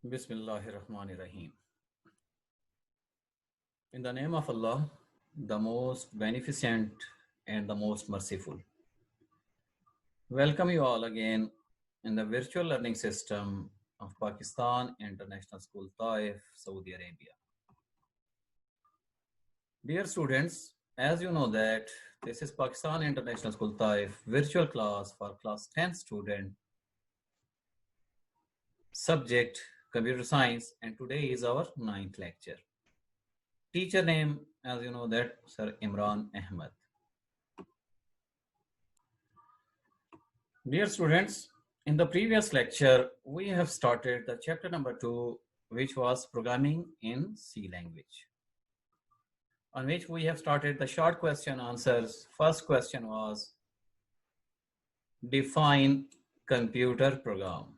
Bismillahirrahmanirrahim. In the name of Allah, the most beneficent and the most merciful. Welcome you all again in the virtual learning system of Pakistan International School, Taif, Saudi Arabia. Dear students, as you know that this is Pakistan International School, Taif, virtual class for class 10 student, subject computer science, and today is our ninth lecture. Teacher name, as you know that, Sir Imran Ahmed. Dear students, in the previous lecture, we have started the chapter number 2, which was programming in C language, on which we have started the short question answers. First question was, define computer program.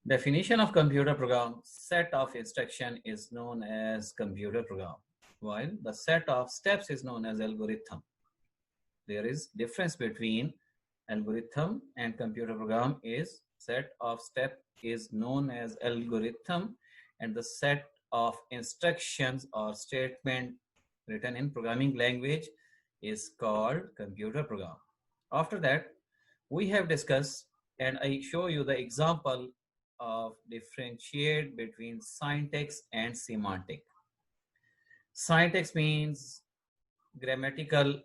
Definition of computer program: set of instruction is known as computer program, while the set of steps is known as algorithm. There is difference between algorithm and computer program. Is set of step is known as algorithm, and the set of instructions or statement written in programming language is called computer program. After that, we have discussed and I show you the example of differentiate between syntax and semantic. Syntax means grammatical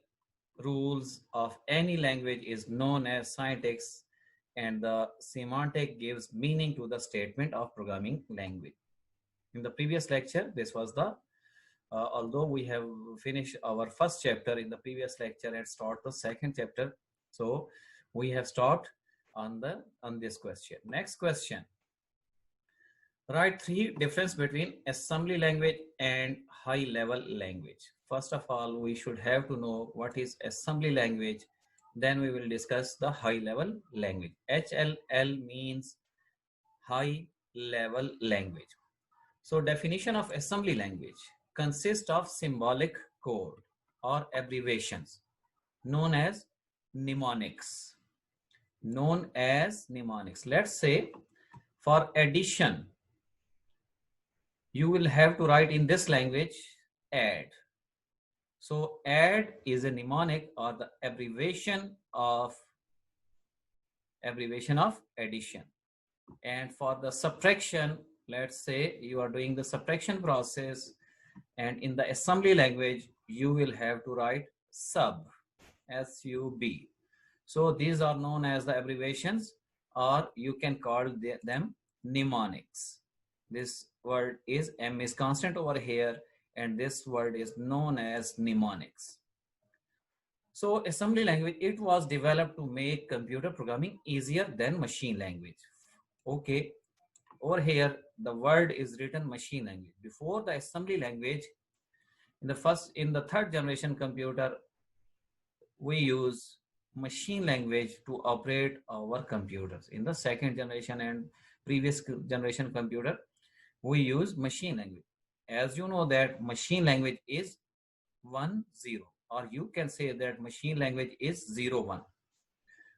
rules of any language is known as syntax, and the semantic gives meaning to the statement of programming language. In the previous lecture, this was the although we have finished our first chapter in the previous lecture and start the second chapter, so we have stopped on this question. Next question: write three difference between assembly language and high level language. First of all, we should have to know what is assembly language. Then we will discuss the high level language. HLL means high level language. So definition of assembly language consists of symbolic code or abbreviations known as mnemonics. Let's say for addition, you will have to write in this language add. So add is a mnemonic or the abbreviation of addition. And for the subtraction, let's say you are doing the subtraction process, and in the assembly language you will have to write sub, S-U-B. So these are known as the abbreviations, or you can call them mnemonics. This word is M is constant over here, and this word is known as mnemonics. So assembly language, it was developed to make computer programming easier than machine language. Okay, over here the word is written machine language. Before the assembly language, in the third generation computer, we use machine language to operate our computers. In the second generation and previous generation computer, we use machine language. As you know that machine language is 1 0, or you can say that machine language is 0 1.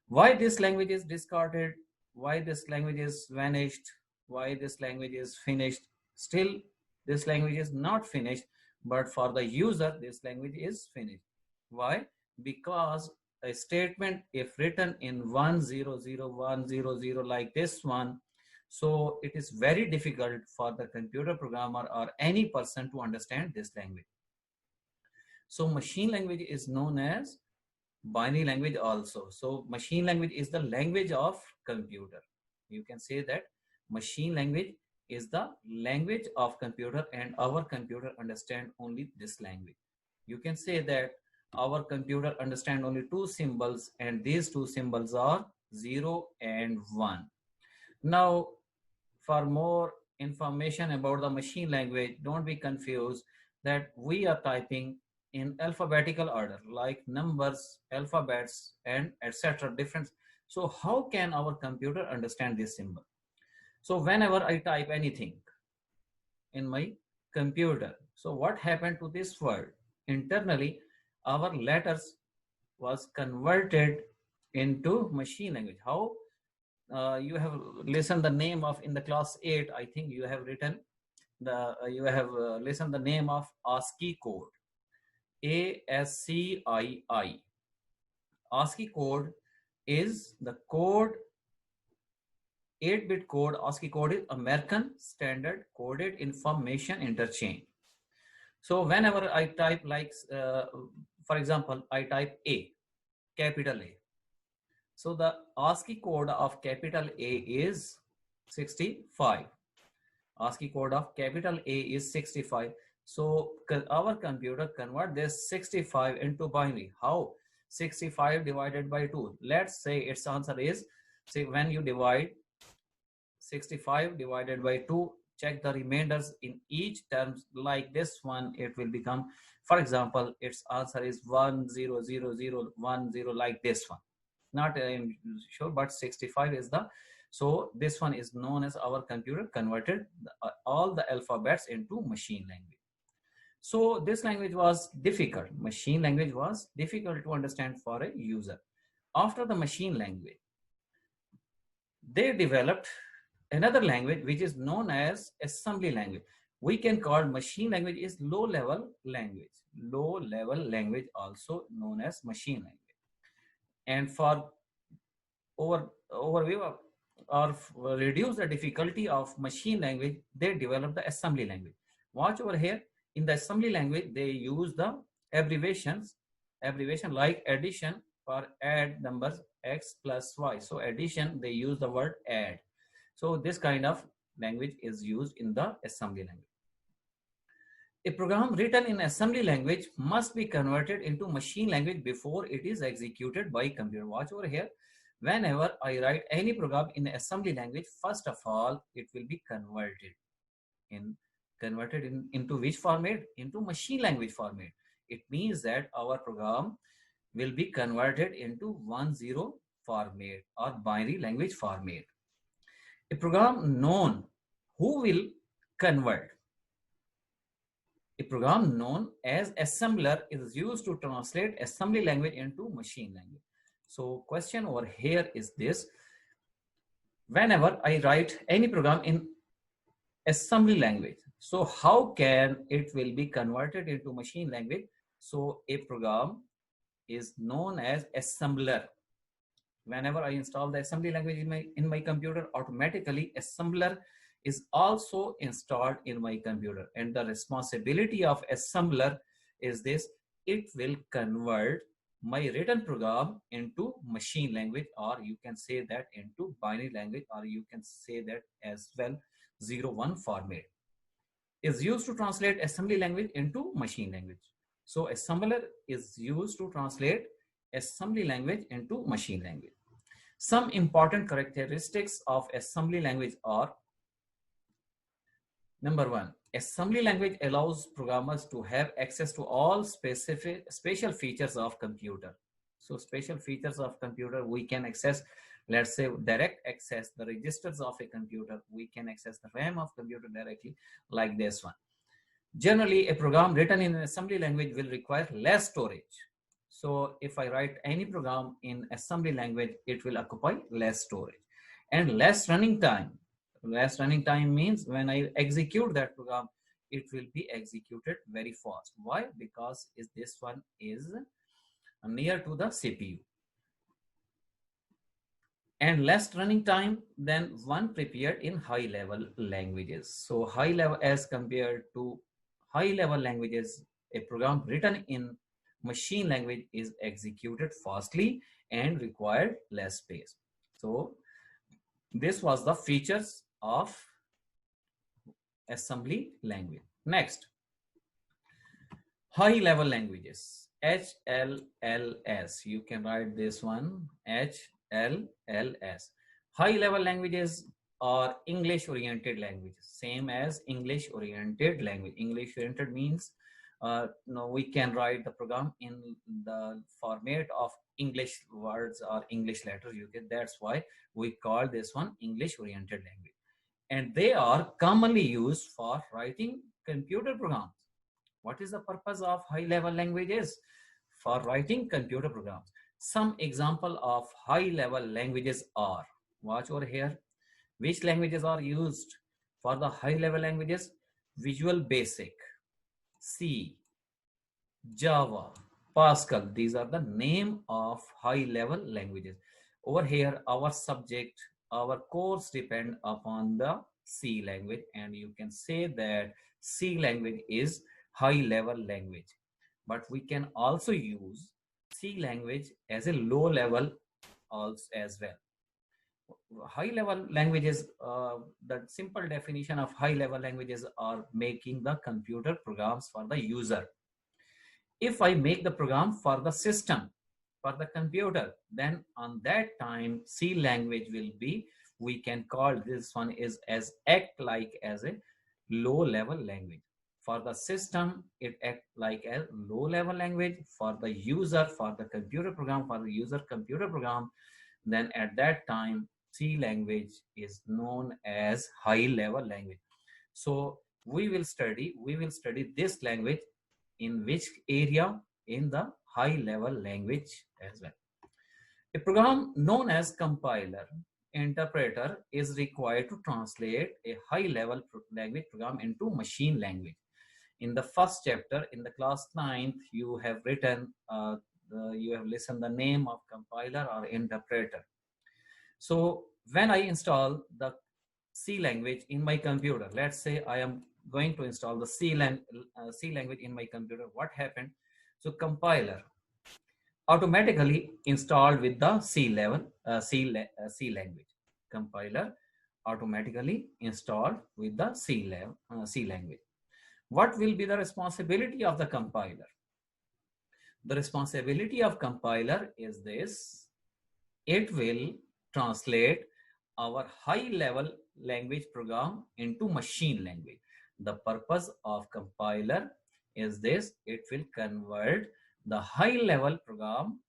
Why this language is discarded? Why this language is vanished? Why this language is finished? Still this language is not finished, but for the user this language is finished. Why? Because a statement, if written in 1 0 0 1 0 0 like this one, so it is very difficult for the computer programmer or any person to understand this language. So machine language is known as binary language also. So machine language is the language of computer. You can say that machine language is the language of computer, and our computer understand only this language. You can say that our computer understand only two symbols, and these two symbols are 0 and 1. Now, for more information about the machine language, don't be confused that we are typing in alphabetical order, like numbers, alphabets, and etc. different. So how can our computer understand this symbol? So whenever I type anything in my computer, so what happened to this word? Internally, our letters was converted into machine language. How? you have listened the name of in the class 8, I think you have written you have listened the name of ASCII code. ASCII. ASCII code is the code, 8-bit code. ASCII code is American Standard Coded Information Interchange. So whenever I type like, for example, I type A, capital A. So the ASCII code of capital A is 65. ASCII code of capital A is 65. So our computer convert this 65 into binary. How? 65 divided by 2. Let's say its answer is, say when you divide 65 divided by 2, check the remainders in each terms. Like this one, it will become, for example, its answer is 100010, like this one. Not I'm sure, but 65 is the, so this one is known as our computer converted all the alphabets into machine language. So this language was difficult. Machine language was difficult to understand for a user. After the machine language, they developed another language which is known as assembly language. We can call machine language is low level language. Low level language also known as machine language. And for overview or reduce the difficulty of machine language, they developed the assembly language. Watch over here. In the assembly language, they use the abbreviation like addition for add numbers x plus y. So addition, they use the word add. So this kind of language is used in the assembly language. A program written in assembly language must be converted into machine language before it is executed by computer. Watch over here. Whenever I write any program in assembly language, first of all, it will be converted into which format? Into machine language format. It means that our program will be converted into 1-0 format or binary language format. A program known who will convert. A program known as assembler is used to translate assembly language into machine language. So question over here is this: whenever I write any program in assembly language, so how can it will be converted into machine language? So a program is known as assembler. Whenever I install the assembly language in my computer, automatically assembler is also installed in my computer. And the responsibility of assembler is this: it will convert my written program into machine language, or you can say that into binary language, or you can say that as well 0-1 format is used to translate assembly language into machine language. So assembler is used to translate assembly language into machine language. Some important characteristics of assembly language are: number 1, assembly language allows programmers to have access to all special features of computer. So special features of computer we can access, let's say direct access the registers of a computer. We can access the RAM of computer directly, like this one. Generally, a program written in assembly language will require less storage. So if I write any program in assembly language, it will occupy less storage and less running time. Less running time means when I execute that program, it will be executed very fast. Why? Because this one is near to the CPU. And less running time than one prepared in high level languages. So high level, as compared to high level languages, a program written in machine language is executed fastly and required less space. So this was the features of assembly language. Next, high level languages, HLLS. You can write this one, HLLS. High level languages are English oriented languages, same as English oriented language. English oriented means we can write the program in the format of English words or English letters. That's why we call this one English oriented language. And they are commonly used for writing computer programs. What is the purpose of high level languages? For writing computer programs. Some example of high level languages are Watch over here. Which languages are used for the high level languages? Visual Basic, C, Java, Pascal. These are the name of high level languages. Over here, our subject, our course depend upon the C language, and you can say that C language is high level language. But we can also use C language as a low level also as well. High level languages, the simple definition of high level languages are making the computer programs for the user. If I make the program for the system, for the computer, then on that time C language will be, we can call this one is as act like as a low level language. For the system, it act like a low level language. For the user, for the computer program, for the user computer program, then at that time C language is known as high level language. So we will study this language in which area? In the high level language as well. A program known as compiler interpreter is required to translate a high level language program into machine language. In the first chapter, in the class 9th, you have written, you have listened the name of compiler or interpreter. So when I install the C language in my computer, let's say I am going to install the C language in my computer, what happened? So compiler automatically installed with the C language. Compiler automatically installed with the C language. What will be the responsibility of the compiler? The responsibility of compiler is this: it will translate our high level language program into machine language. The purpose of compiler is this: it will convert the high level program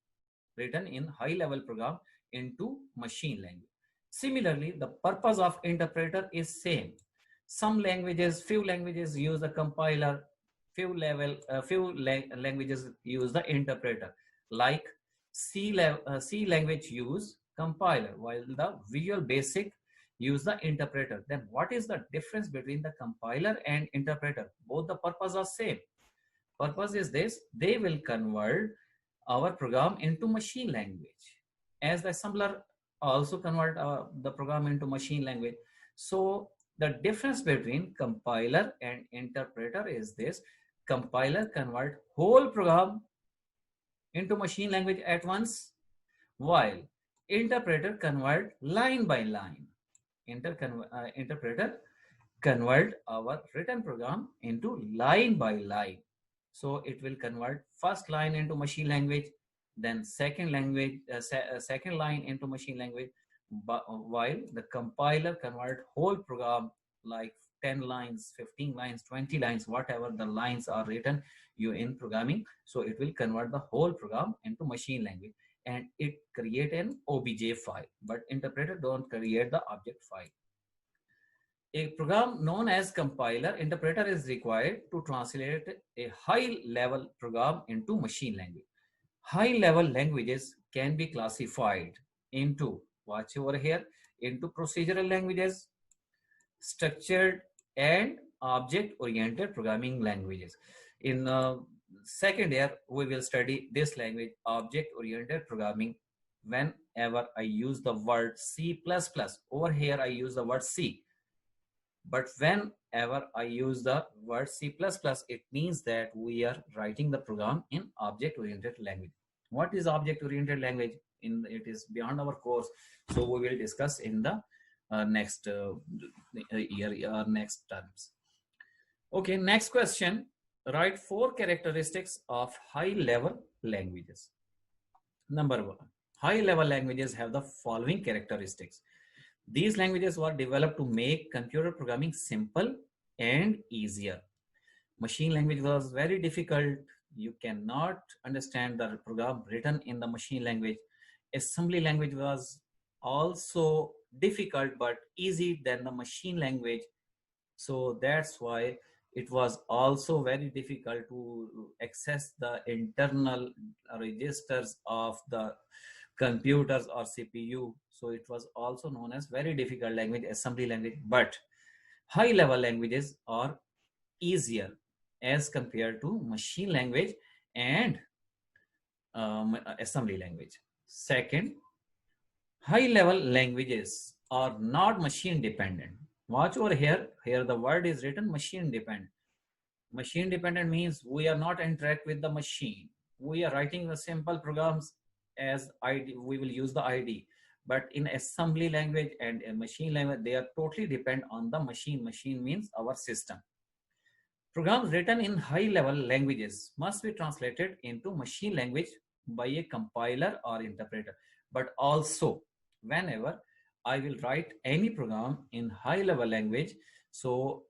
written in high level program into machine language. Similarly, the purpose of interpreter is same. Some languages, few languages use the compiler, languages use the interpreter. Like C language use compiler, while the Visual Basic use the interpreter. Then what is the difference between the compiler and interpreter? Both the purpose are same. Purpose is this: they will convert our program into machine language, as the assembler also convert the program into machine language. So the difference between compiler and interpreter is this: compiler convert whole program into machine language at once, while interpreter convert line by line. Interpreter convert our written program into line by line. So it will convert first line into machine language, then second line into machine language, while the compiler convert whole program like 10 lines, 15 lines, 20 lines, whatever the lines are written you in programming. So it will convert the whole program into machine language, and it create an OBJ file, but interpreter don't create the object file. A program known as compiler interpreter is required to translate a high level program into machine language. High level languages can be classified into, watch over here, into procedural languages, structured and object oriented programming languages. In second year, we will study this language, object oriented programming. Whenever I use the word C++, over here I use the word C. But whenever I use the word C++, it means that we are writing the program in object-oriented language. What is object-oriented language? It is beyond our course, so we will discuss in the next year or next terms. Okay, next question. Write 4 characteristics of high-level languages. Number 1, high-level languages have the following characteristics. These languages were developed to make computer programming simple and easier. Machine language was very difficult. You cannot understand the program written in the machine language. Assembly language was also difficult but easy than the machine language. So that's why it was also very difficult to access the internal registers of the computers or CPU. So it was also known as very difficult language, assembly language. But high level languages are easier as compared to machine language and assembly language. Second, high level languages are not machine dependent. Watch over here. Here the word is written machine dependent. Machine dependent means we are not interact with the machine. We are writing the simple programs as ID. We will use the ID. But in assembly language and machine language, they are totally depend on the machine. Machine means our system. Programs written in high-level languages must be translated into machine language by a compiler or interpreter. But also, whenever I will write any program in high-level language, so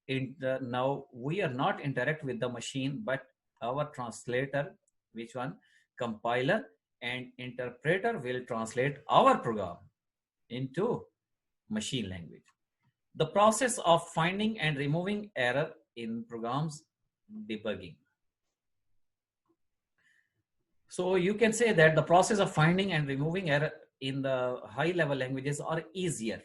now we are not interact with the machine, but our translator, which one? Compiler and interpreter will translate our program into machine language. The process of finding and removing error in programs debugging. So you can say that the process of finding and removing error in the high level languages are easier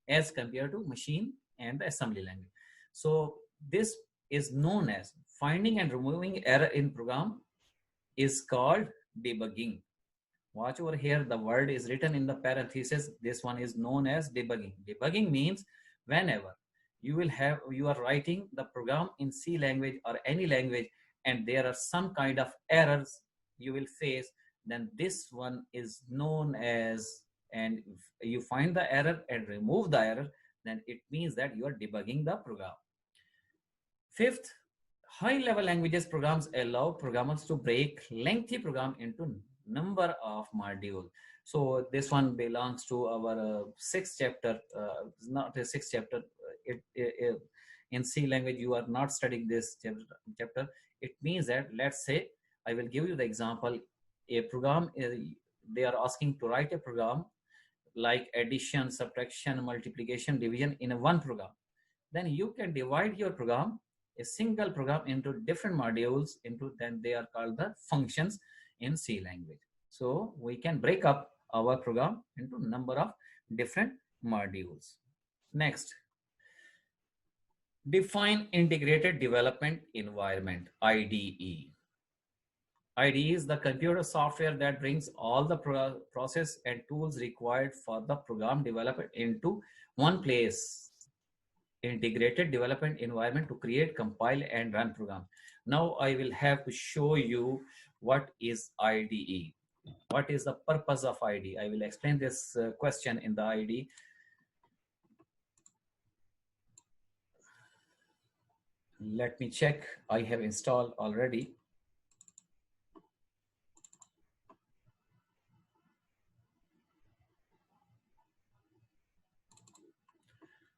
as compared to machine and the assembly language. So this is known as finding and removing error in program is called debugging. Watch over here, the word is written in the parenthesis. This one is known as debugging. Debugging means whenever you are writing the program in C language or any language and there are some kind of errors you will face, then this one is known as, and if you find the error and remove the error, then it means that you are debugging the program. Fifth, high level languages programs allow programmers to break lengthy program into number of modules. So this one belongs to our sixth chapter, not a sixth chapter. In C language, you are not studying this chapter. It means that, let's say, I will give you the example. A program, they are asking to write a program like addition, subtraction, multiplication, division in one program. Then you can divide your program, a single program, into different modules, then they are called the functions in C language. So we can break up our program into number of different modules. Next, define integrated development environment, IDE. IDE is the computer software that brings all the process and tools required for the program development into one place. Integrated development environment to create, compile, and run program. Now I will have to show you what is IDE. What is the purpose of IDE? I will explain this question in the IDE. Let me check. I have installed already.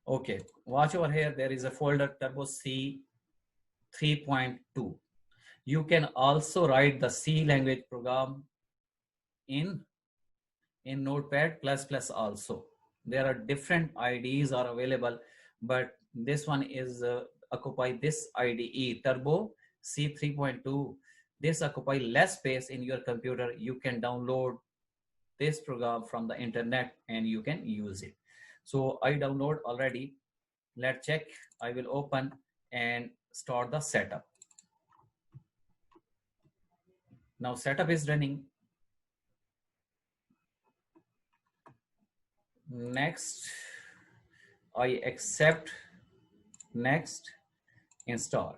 Okay, watch over here. There is a folder Turbo C 3.2. You can also write the C language program in Notepad++ also. There are different IDEs are available, but this one is occupy this IDE Turbo C 3.2. This occupy less space in your computer. You can download this program from the internet and you can use it. So I download already. Let's check. I will open and start the setup. Now setup is running. Next, I accept. Next, install.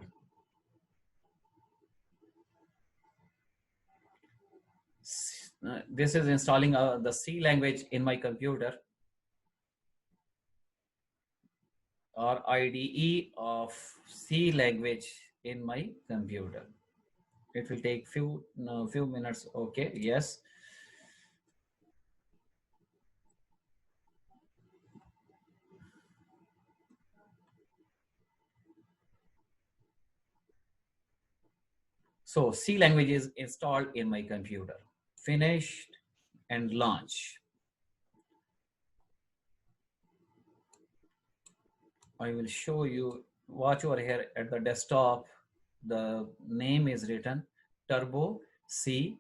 This is installing the C language in my computer, or IDE of C language in my computer. It will take few minutes. Okay, yes. So C language is installed in my computer. Finished and launch. I will show you. Watch over here at the desktop. The name is written Turbo C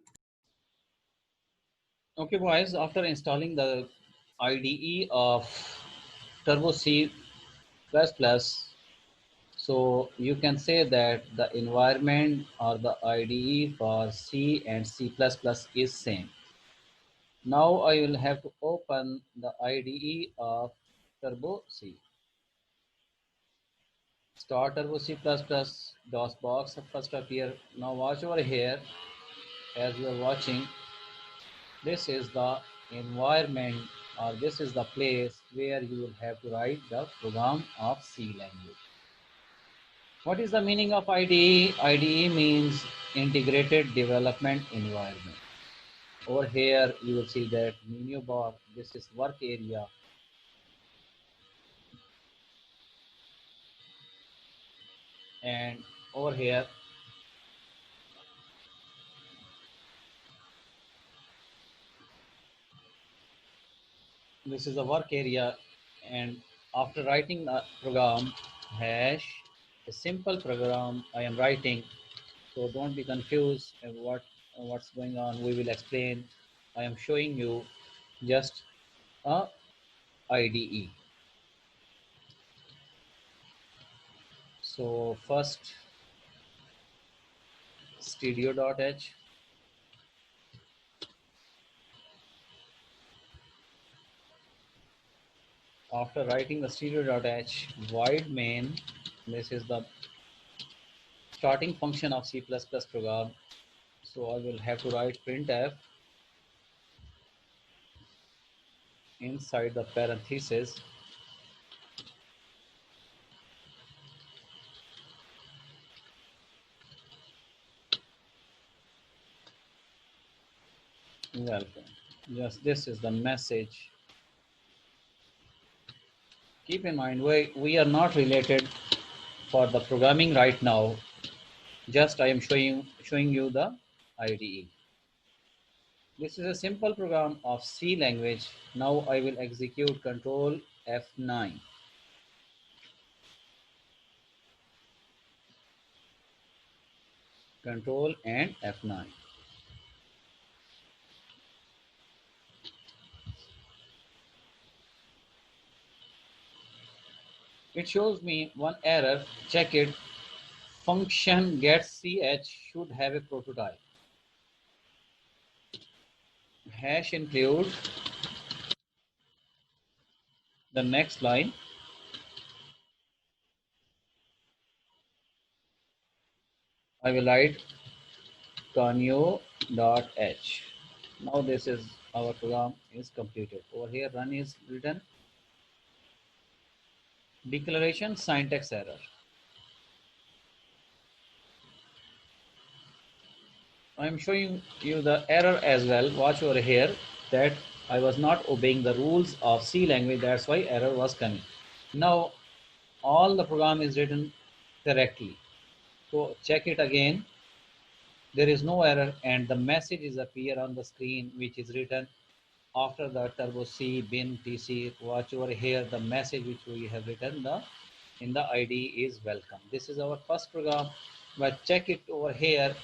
Okay, boys, after installing the IDE of Turbo C++, so you can say that the environment or the IDE for C and C++ is same. Now I will have to open the IDE of Turbo C. Start Turbo C++, DOS box first appear. Now watch over here, as you are watching, this is the environment, or this is the place where you will have to write the program of C language. What is the meaning of IDE? IDE means Integrated Development Environment. Over here you will see that menu bar, this is work area. And over here, this is the work area. And after writing the program hash, a simple program I am writing, so don't be confused what's going on. We will explain. I am showing you just a IDE. So first studio.h. After writing the studio.h, void main, this is the starting function of C++ program. So I will have to write printf inside the parenthesis. Welcome. Yes, this is the message. Keep in mind, we are not related for the programming right now. Just I am showing you the IDE. This is a simple program of C language. Now I will execute Control F9. Control and F9. It shows me one error. Check it. Function getCH should have a prototype. Hash include the next line. I will write conio.h. Now this is our program is completed. Over here run is written. Declaration syntax error. I am showing you the error as well. Watch over here that I was not obeying the rules of C language. That's why error was coming. Now all the program is written correctly. So check it again. There is no error and the message is appear on the screen which is written after the turbo C bin TC. Watch over here the message which we have written in the IDE is welcome. This is our first program, but check it over here.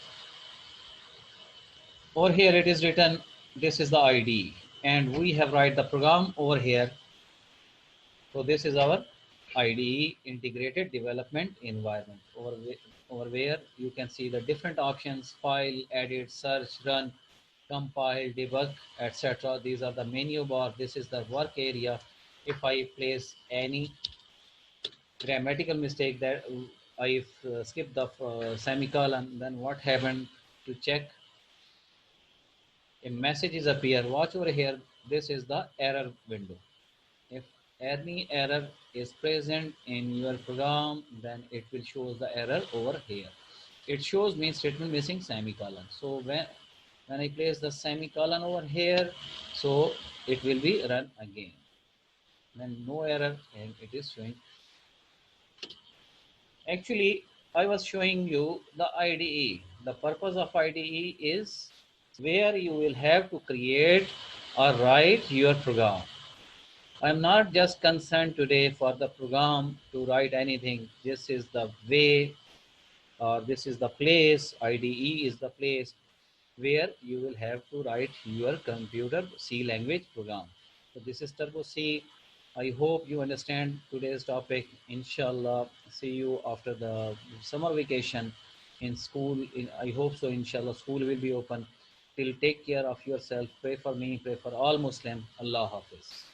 Over here it is written this is the IDE and we have write the program over here. So this is our IDE, Integrated Development Environment. Over where you can see the different options: file, edit, search, run, compile, debug, etc. These are the menu bar. This is the work area. If I place any grammatical mistake that I skip the semicolon, then what happened? To check, a message is appear. Watch over here. This is the error window. If any error is present in your program, then it will show the error over here. It shows me statement missing semicolon. So when I place the semicolon over here, so it will be run again. Then no error and it is showing. Actually, I was showing you the IDE. The purpose of IDE is where you will have to create or write your program. I'm not just concerned today for the program to write anything. This is the way, or this is the place. IDE is the place where you will have to write your computer C language program. So this is Turbo C. I hope you understand today's topic. Inshallah, see you after the summer vacation in school. I hope so. Inshallah, school will be open. Till take care of yourself. Pray for me. Pray for all Muslim. Allah Hafiz.